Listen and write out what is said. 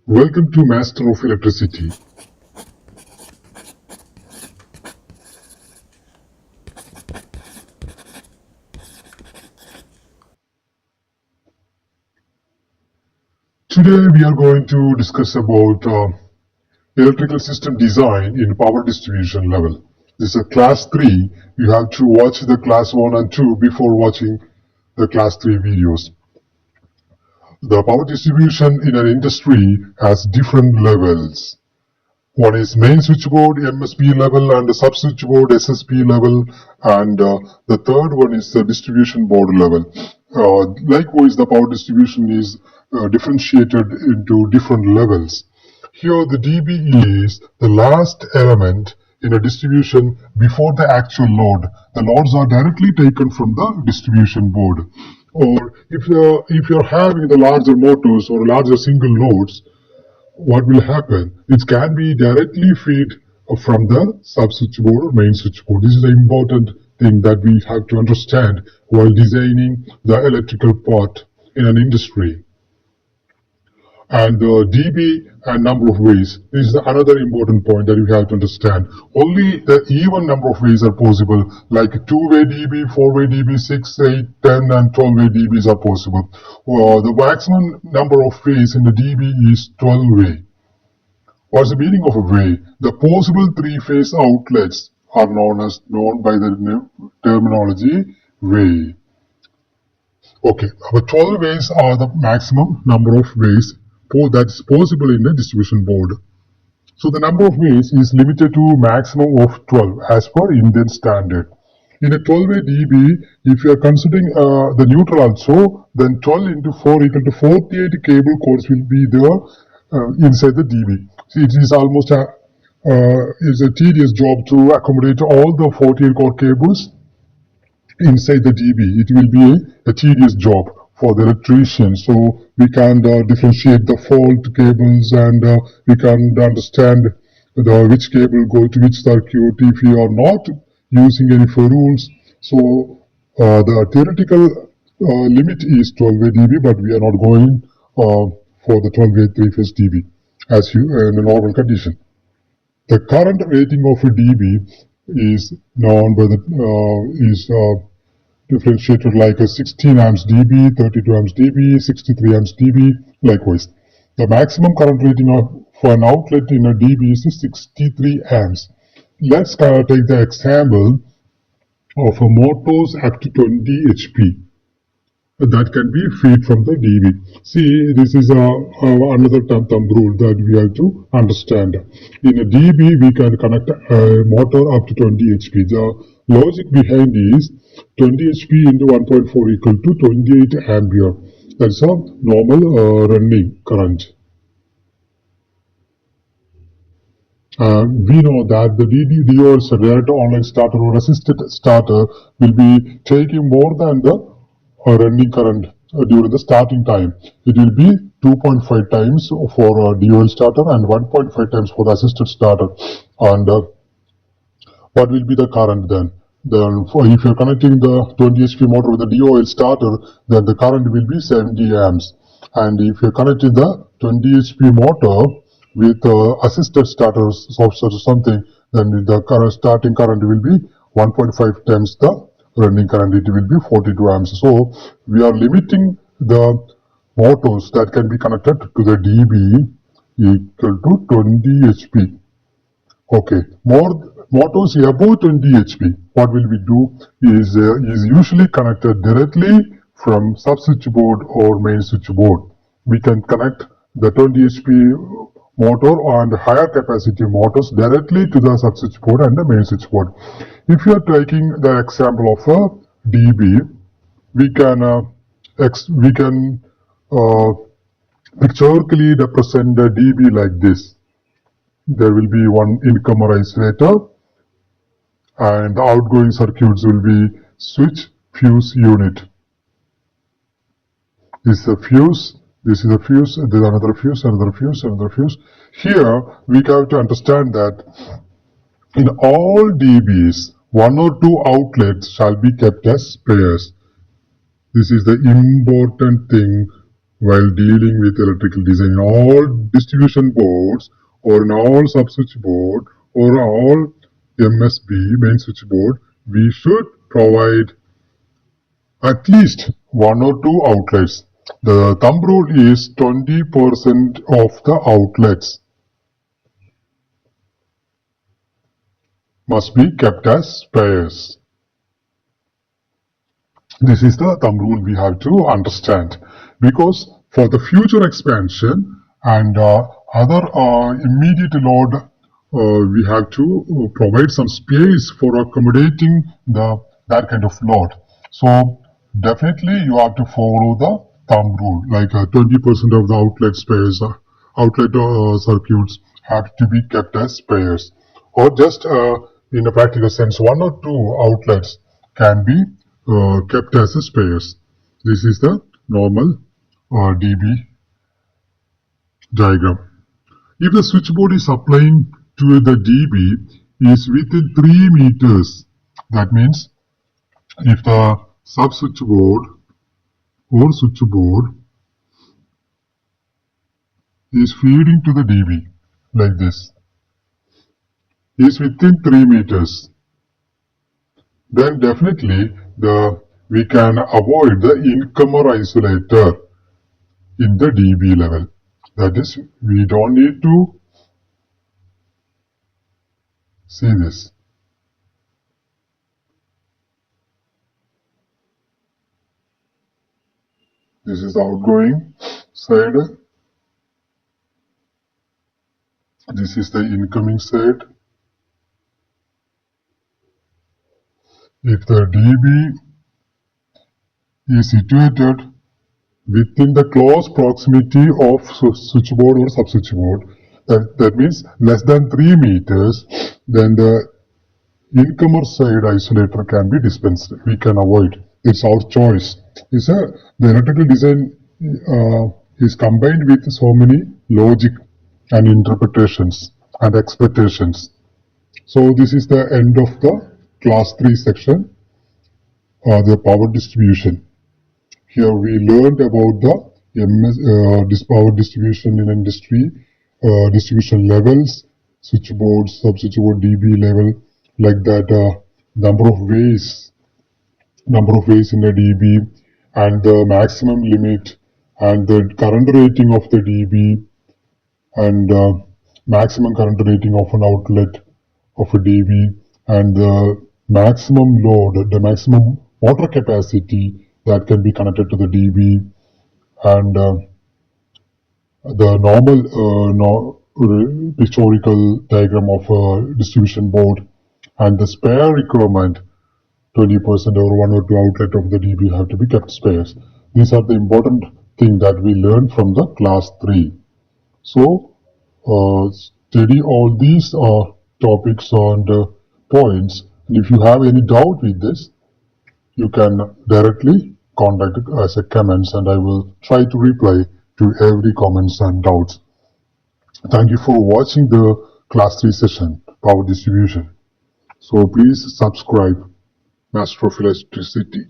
Welcome to Master of Electricity. Today we are going to discuss about electrical system design in power distribution level. This is a class 3. You have to watch the class 1 and 2 before watching the class 3 videos. The power distribution in an industry has different levels. One is main switchboard MSB level and the sub switchboard SSB level, and the third one is the distribution board level. Likewise, the power distribution is differentiated into different levels. Here, the dB is the last element in a distribution before the actual load. The loads are directly taken from the distribution board. Or if you're having the larger motors or larger single loads, what will happen? It can be directly feed from the sub switchboard or main switchboard. This is an important thing that we have to understand while designing the electrical part in an industry. And dB and number of ways. This is another important point that you have to understand. Only the even number of ways are possible, like 2-way dB, 4-way dB, 6, 8, 10, and 12-way dBs are possible. The maximum number of ways in the dB is 12-way. What's the meaning of a way? The possible three-phase outlets are known by the terminology way. Okay, but 12 ways are the maximum number of ways that's possible in a distribution board. So the number of ways is limited to maximum of 12 as per Indian standard. In a 12-way dB, if you are considering the neutral also, then 12 into 4 equal to 48 cable cords will be there inside the dB. See, it is almost is a tedious job to accommodate all the 48 cord cables inside the dB. It will be a tedious job for the electrician. So we can differentiate the fault cables, and we can understand which cable go to which circuit if we are not using any rules. So the theoretical limit is 12-way dB, but we are not going for the 12-way three-phase dB as in a normal condition. The current rating of a dB is known by the differentiated like a 16 amps dB, 32 amps dB, 63 amps dB, likewise. The maximum current rating for an outlet in a dB is 63 amps. Let's take the example of a motors up to 20 HP. That can be feed from the dB. See, this is another thumb rule that we have to understand. In a dB, we can connect a motor up to 20 HP. The logic behind is 20 HP into 1.4 equal to 28 ampere. That's a normal running current. We know that the DDO direct online starter or assisted starter will be taking more than the running current during the starting time. It will be 2.5 times for a DOL starter and 1.5 times for the assisted starter. And what will be the current then? If you're connecting the 20 HP motor with the DOL starter, then the current will be 70 amps. And if you're connecting the 20 HP motor with assisted starters or something, then the starting current will be 1.5 times the running current. It will be 42 amps. So we are limiting the motors that can be connected to the dB equal to 20 HP. Okay, more motors above 20 HP. What will we do is usually connected directly from sub switchboard or main switchboard. We can connect the 20 HP motor and higher capacity motors directly to the sub switchboard and the main switchboard. If you are taking the example of a dB, we can pictorially represent the dB like this. There will be one incomer isolator, and the outgoing circuits will be switch fuse unit. This is a fuse. This is a fuse, and there's another fuse, another fuse, another fuse. Here, we have to understand that in all dBs, one or two outlets shall be kept as pairs. This is the important thing while dealing with electrical design. In all distribution boards or in all sub-switch board or all MSB, main switchboard, we should provide at least one or two outlets. The thumb rule is 20% of the outlets must be kept as spares. This is the thumb rule we have to understand, because for the future expansion and other immediate load, we have to provide some space for accommodating that kind of load. So definitely you have to follow the thumb rule, like 20% of the outlet spares, outlet circuits have to be kept as spares, or just in a practical sense, one or two outlets can be kept as a spares. This is the normal dB diagram. If the switchboard is supplying to the dB is within 3 meters, that means if the sub switchboard or switchboard is feeding to the dB like this, is within 3 meters, then definitely we can avoid the incomer isolator in the dB level. That is, we don't need to see this. This is the outgoing side. This is the incoming side. If the dB is situated within the close proximity of switchboard or sub-switchboard, that means less than 3 meters, then the incomer side isolator can be dispensed. We can avoid. It's our choice. The electrical design is combined with so many logic and interpretations and expectations. So this is the end of the class 3 section, the power distribution. Here we learned about the power distribution in industry, distribution levels, switchboard, sub-switchboard, dB level, like that, number of ways in the dB, and the maximum limit, and the current rating of the dB, and maximum current rating of an outlet of a dB, and the maximum load, the maximum motor capacity that can be connected to the dB, and the normal historical diagram of a distribution board, and the spare requirement, 20% or one or two outlet of the dB have to be kept spares. These are the important things that we learned from the class 3. So study all these topics and points. And if you have any doubt with this, you can directly contact us as comments, and I will try to reply to every comments and doubts. Thank you for watching the class 3 session, power distribution. So please subscribe Master of Electricity.